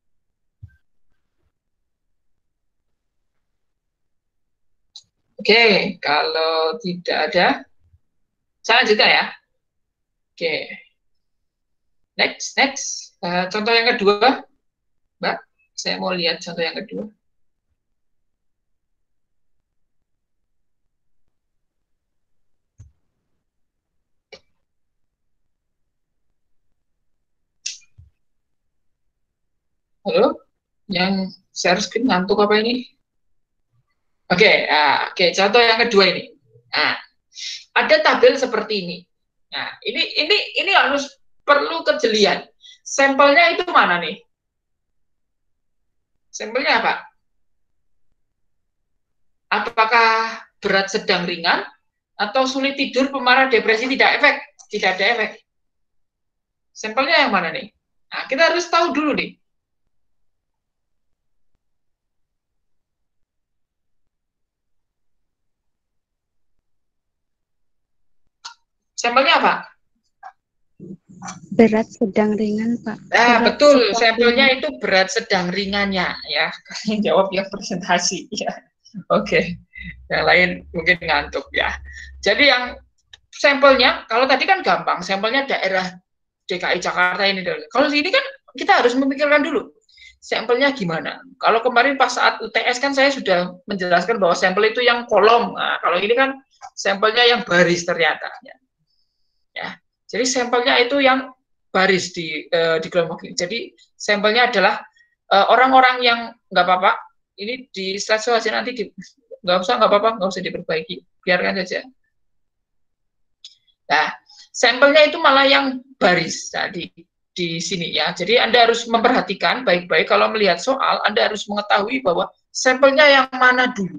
Oke, kalau tidak ada, saya lanjutkan ya. Oke. Next. Contoh yang kedua, Mbak. Saya mau lihat contoh yang kedua. Halo? Yang share screen ngantuk apa ini? Oke, contoh yang kedua ini. Nah, ada tabel seperti ini. Nah, ini harus perlu kejelian. Sampelnya itu mana nih? Sampelnya apa? Apakah berat, sedang, ringan, atau sulit tidur, pemarah, depresi, tidak efek? Tidak ada efek. Sampelnya yang mana nih? Nah, kita harus tahu dulu nih. Sampelnya apa? Berat, sedang, ringan, Pak. Betul, sampelnya itu berat, sedang, ringannya ya. Kalian jawab yang presentasi ya. Oke. Yang lain mungkin ngantuk ya. Jadi yang sampelnya, kalau tadi kan gampang, sampelnya daerah DKI Jakarta ini. Kalau ini kan kita harus memikirkan dulu. Sampelnya gimana? Kalau kemarin pas saat UTS kan saya sudah menjelaskan bahwa sampel itu yang kolom. Nah, kalau ini kan sampelnya yang baris ternyata. Ya, jadi sampelnya itu yang baris di kelompok ini. Jadi sampelnya adalah orang-orang yang nggak apa-apa. Ini di slide selanjutnya nanti nggak usah diperbaiki, biarkan saja. Nah, sampelnya itu malah yang baris tadi di sini ya. Jadi Anda harus memperhatikan baik-baik kalau melihat soal, Anda harus mengetahui bahwa sampelnya yang mana dulu.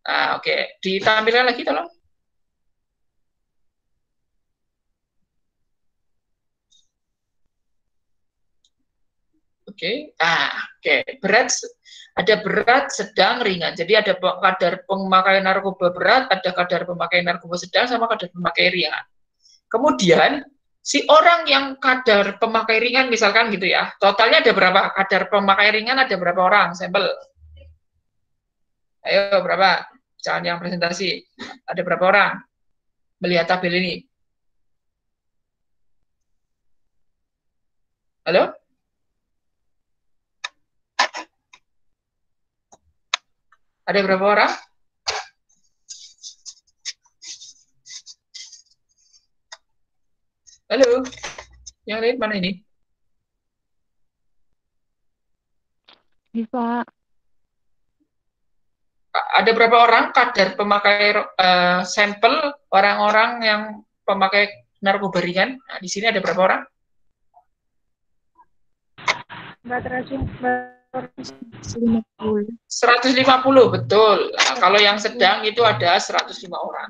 Nah, oke, ditampilkan lagi tolong. Oke, berat, ada berat, sedang, ringan. Jadi ada kadar pemakaian narkoba berat, ada kadar pemakaian narkoba sedang, sama kadar pemakai ringan. Kemudian si orang yang kadar pemakai ringan misalkan gitu ya, totalnya ada berapa? Kadar pemakai ringan ada berapa orang? Sampel. Ayo berapa? Jangan yang presentasi. Ada berapa orang? Melihat tabel ini. Halo? Ada berapa orang? Halo? Yang lain mana ini? Bisa. Ada berapa orang kadar pemakai sampel orang-orang yang pemakai narkoba ringan? Nah, di sini ada berapa orang? 150, betul. Nah, kalau yang sedang itu ada 105 orang.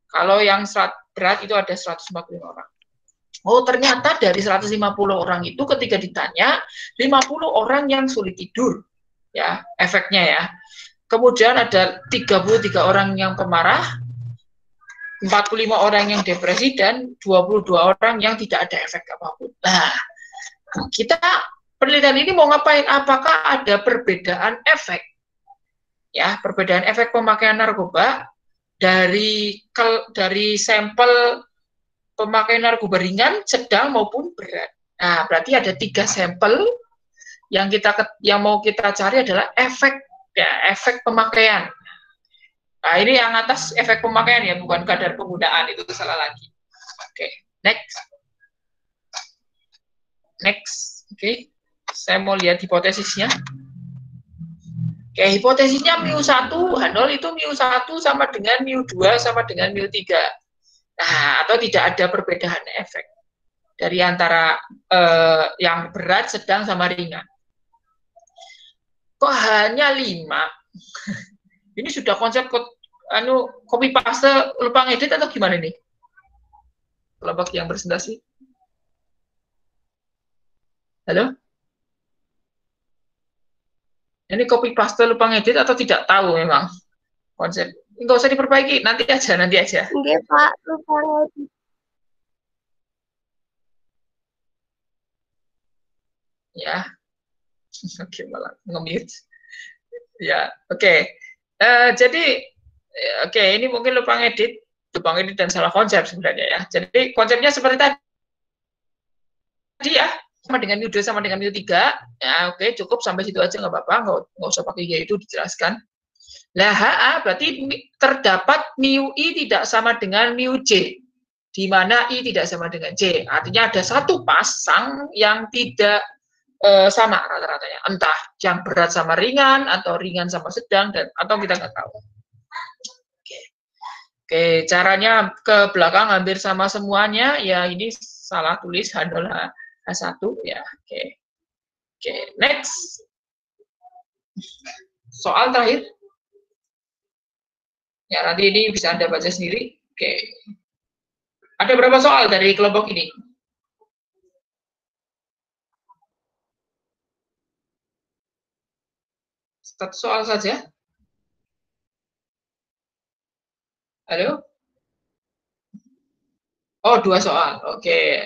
Kalau yang berat itu ada 150 orang. Oh, ternyata dari 150 orang itu ketika ditanya, 50 orang yang sulit tidur. Ya, efeknya ya. Kemudian ada 33 orang yang pemarah, 45 orang yang depresi, dan 22 orang yang tidak ada efek apapun. Nah, kita penelitian ini mau ngapain? Apakah ada perbedaan efek? Ya, perbedaan efek pemakaian narkoba dari sampel pemakai narkoba ringan, sedang maupun berat. Nah, berarti ada 3 sampel yang mau kita cari adalah efek pemakaian. Nah, ini yang atas efek pemakaian ya, bukan kadar penggunaan, itu salah lagi. Oke, next. Oke. Saya mau lihat hipotesisnya. Oke, hipotesisnya mu1, H0 itu mu1 sama dengan mu2 sama dengan mu3. Nah, atau tidak ada perbedaan efek dari antara yang berat, sedang, sama ringan. Kok hanya 5? Ini sudah konsep copy paste lupa ngedit atau gimana nih? Kelompok yang presentasi. Halo? Ini copy paste lupa ngedit atau tidak tahu memang konsep? Nggak usah diperbaiki, nanti aja. Enggak, Pak, lupa ngedit. Ya. Oke, malah nge-mute. Ya, oke. Jadi, ini mungkin lupa ngedit dan salah konsep sebenarnya ya. Jadi konsepnya seperti tadi ya, sama dengan mu2 sama dengan mu3. Ya, oke, cukup sampai situ aja, nggak apa-apa, nggak usah pakai ya itu dijelaskan. Lah HA berarti terdapat mu I tidak sama dengan mu J, di mana I tidak sama dengan J. Artinya ada satu pasang yang tidak sama rata-ratanya. Entah yang berat sama ringan, atau ringan sama sedang, atau kita nggak tahu. Oke, caranya ke belakang hampir sama semuanya. Ya, ini salah tulis H0, H1 ya. Oke, next. Soal terakhir. Ya, nanti ini bisa Anda baca sendiri. Oke. Ada berapa soal dari kelompok ini? Satu soal saja. Halo? Oh, 2 soal. Oke.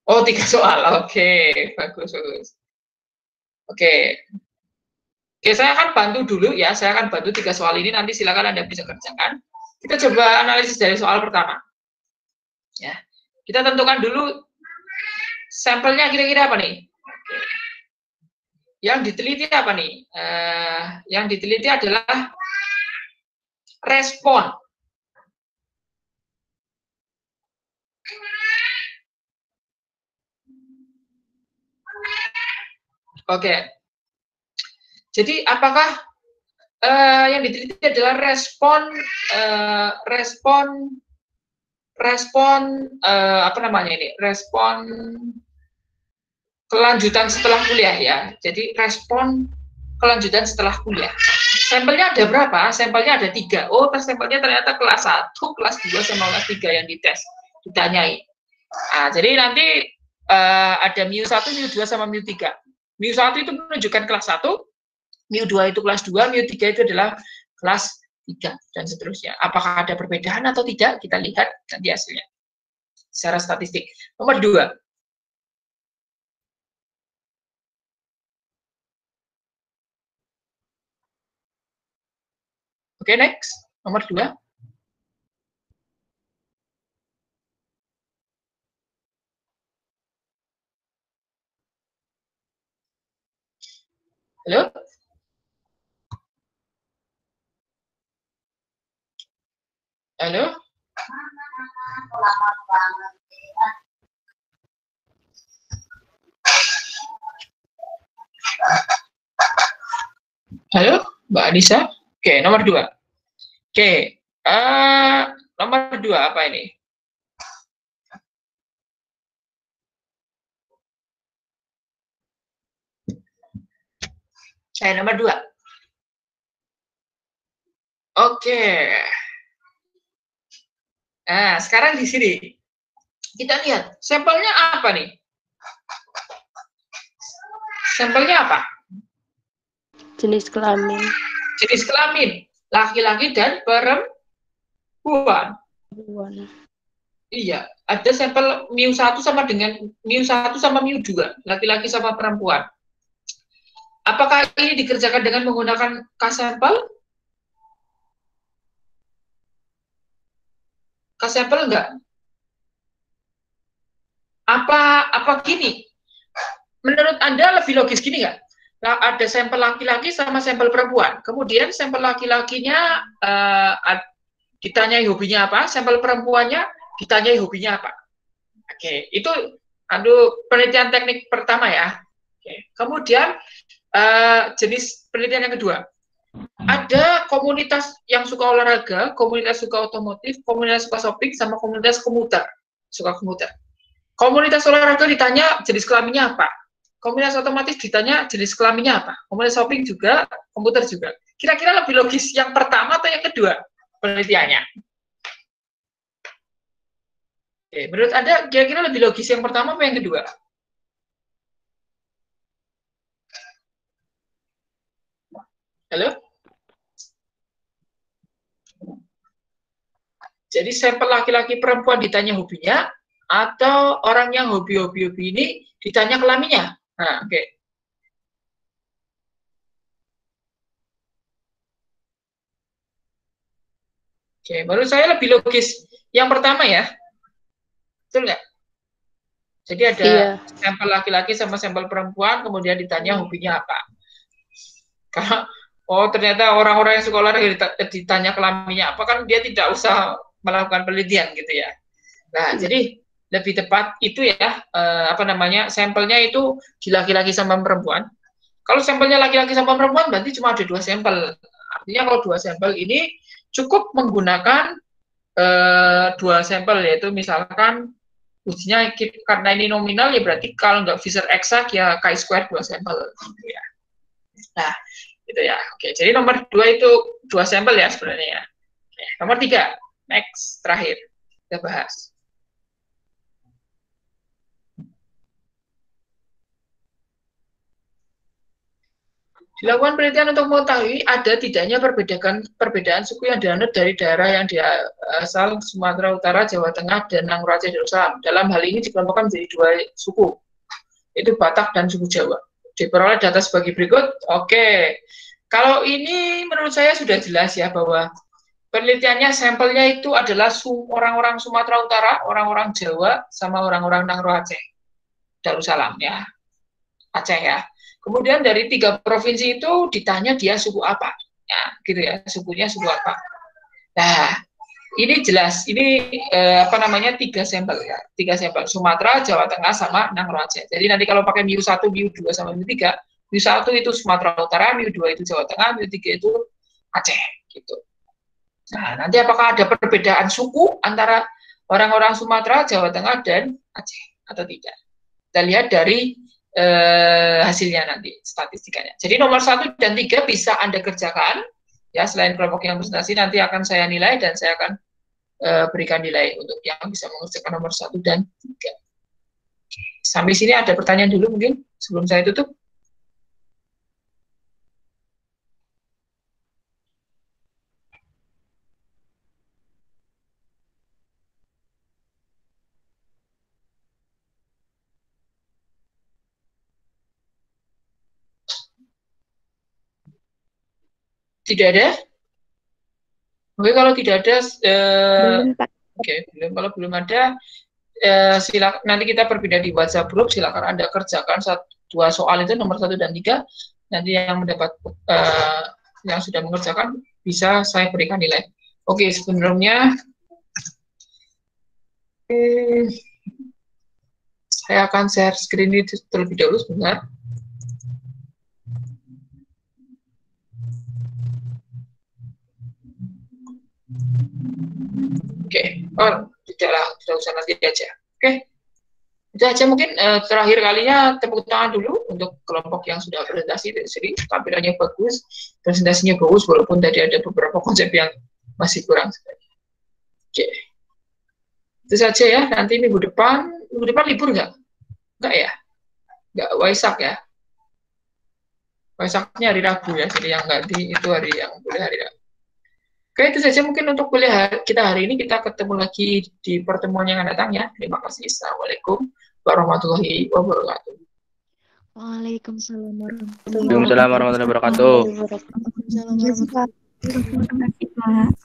Oh, 3 soal. Oke, bagus. Oke. Oke, saya akan bantu dulu ya. Saya akan bantu 3 soal ini. Nanti silakan Anda bisa kerjakan. Kita coba analisis dari soal pertama. Ya. Kita tentukan dulu sampelnya kira-kira apa nih? Oke. Yang diteliti apa nih? Yang diteliti adalah respon. Oke. Jadi apakah yang diteliti adalah respon apa namanya ini? Respon kelanjutan setelah kuliah ya. Jadi respon kelanjutan setelah kuliah. Sampelnya ada berapa? Sampelnya ada 3. Oh, sampelnya ternyata kelas 1, kelas 2, sama kelas 3 yang dites, ditanyai. Nah, jadi nanti ada mu1, mu2, sama mu3. mu1 itu menunjukkan kelas 1, mu2 itu kelas 2, mu3 itu adalah kelas 3, dan seterusnya. Apakah ada perbedaan atau tidak? Kita lihat nanti hasilnya secara statistik. Nomor 2. Oke, next. Nomor 2. Halo? Halo? Halo, Mbak Anissa? Oke, nomor 2. Oke, nomor 2 apa ini? Nomor 2. Oke. Nah, sekarang di sini kita lihat sampelnya apa nih? Sampelnya apa? Jenis kelamin. Jenis kelamin, laki-laki dan perempuan. Iya, ada sampel mu1 sama dengan mu1 sama mu2, laki-laki sama perempuan. Apakah ini dikerjakan dengan menggunakan K-sampel? K-sampel enggak? Apa gini? Menurut Anda lebih logis gini enggak? Ada sampel laki-laki sama sampel perempuan. Kemudian sampel laki-lakinya ditanyai hobinya apa, sampel perempuannya ditanyai hobinya apa. Oke, itu penelitian teknik pertama ya. Oke. Kemudian jenis penelitian yang kedua. Ada komunitas yang suka olahraga, komunitas suka otomotif, komunitas suka shopping, sama komunitas komuter, suka komuter. Komunitas olahraga ditanya jenis kelaminnya apa. Komunitas otomotif ditanya jenis kelaminnya apa. Komunitas shopping juga, komputer juga. Kira-kira lebih logis yang pertama atau yang kedua penelitiannya? Oke, menurut Anda kira-kira lebih logis yang pertama atau yang kedua? Halo? Jadi sampel laki-laki perempuan ditanya hobinya, atau orang yang hobi-hobi ini ditanya kelaminnya? Nah, oke. Oke, menurut saya lebih logis yang pertama ya. Betul nggak? Jadi ada sampel laki-laki sama sampel perempuan, kemudian ditanya hobinya apa. Karena, ternyata orang-orang yang suka olahraga ditanya kelaminnya apa, kan dia tidak usah melakukan penelitian gitu ya. Nah, jadi lebih tepat itu ya, apa namanya, sampelnya itu di laki-laki sama perempuan. Kalau sampelnya laki-laki sama perempuan berarti cuma ada 2 sampel. Artinya kalau 2 sampel ini cukup menggunakan 2 sampel, yaitu misalkan ujinya karena ini nominal ya berarti kalau nggak Fisher eksak ya chi-square 2 sampel gitu ya. Nah, gitu ya. Oke, jadi nomor 2 itu 2 sampel ya sebenarnya ya. Oke, nomor 3, next, terakhir kita bahas. Dilakukan penelitian untuk mengetahui ada tidaknya perbedaan suku yang dianut dari daerah yang asal Sumatera Utara, Jawa Tengah, dan Nangro Aceh Darussalam. Dalam hal ini dikelompokkan menjadi 2 suku, yaitu Batak dan suku Jawa. Diperoleh data sebagai berikut. Oke, kalau ini menurut saya sudah jelas ya bahwa penelitiannya, sampelnya itu adalah orang-orang Sumatera Utara, orang-orang Jawa, sama orang-orang Nangro Aceh Darussalam ya, Aceh ya. Kemudian dari 3 provinsi itu ditanya dia suku apa, ya, gitu ya, sukunya suku apa. Nah, ini jelas, ini apa namanya 3 sampel ya, 3 sampel Sumatera, Jawa Tengah, sama Nangro Aceh. Jadi nanti kalau pakai MIU1, MIU2 sama MIU3, MIU1 itu Sumatera Utara, MIU2 itu Jawa Tengah, MIU3 itu Aceh, gitu. Nah, nanti apakah ada perbedaan suku antara orang-orang Sumatera, Jawa Tengah, dan Aceh atau tidak? Kita lihat dari hasilnya nanti, statistikanya. Jadi nomor 1 dan 3 bisa Anda kerjakan, ya, selain kelompok yang presentasi nanti akan saya nilai dan saya akan berikan nilai untuk yang bisa mengerjakan nomor 1 dan 3. Sampai sini ada pertanyaan dulu mungkin sebelum saya tutup? Tidak ada? Oke, kalau tidak ada, Belum, Pak. oke, belum. Kalau belum ada, silakan nanti kita berbeda di WhatsApp group. Silakan Anda kerjakan 2 soal itu nomor 1 dan 3. Nanti yang mendapat yang sudah mengerjakan bisa saya berikan nilai. Oke, sebelumnya saya akan share screen ini terlebih dahulu sebentar. Oke, oh tidak usah nanti aja. Oke, itu aja mungkin terakhir kalinya tepuk tangan dulu untuk kelompok yang sudah presentasi dari sini. Tampilannya bagus, presentasinya bagus, walaupun tadi ada beberapa konsep yang masih kurang. Oke, itu saja ya. Nanti minggu depan libur nggak? Nggak ya? Nggak, Waisak ya? Waisaknya hari Rabu ya, jadi yang ganti itu hari yang boleh hari Rabu. Oke, itu saja mungkin untuk kuliah kita hari ini. Kita ketemu lagi di pertemuan yang akan datang ya. Terima kasih. Assalamualaikum warahmatullahi wabarakatuh. Waalaikumsalam Waalaikumsalam warahmatullahi wabarakatuh. Terima kasih, Pak.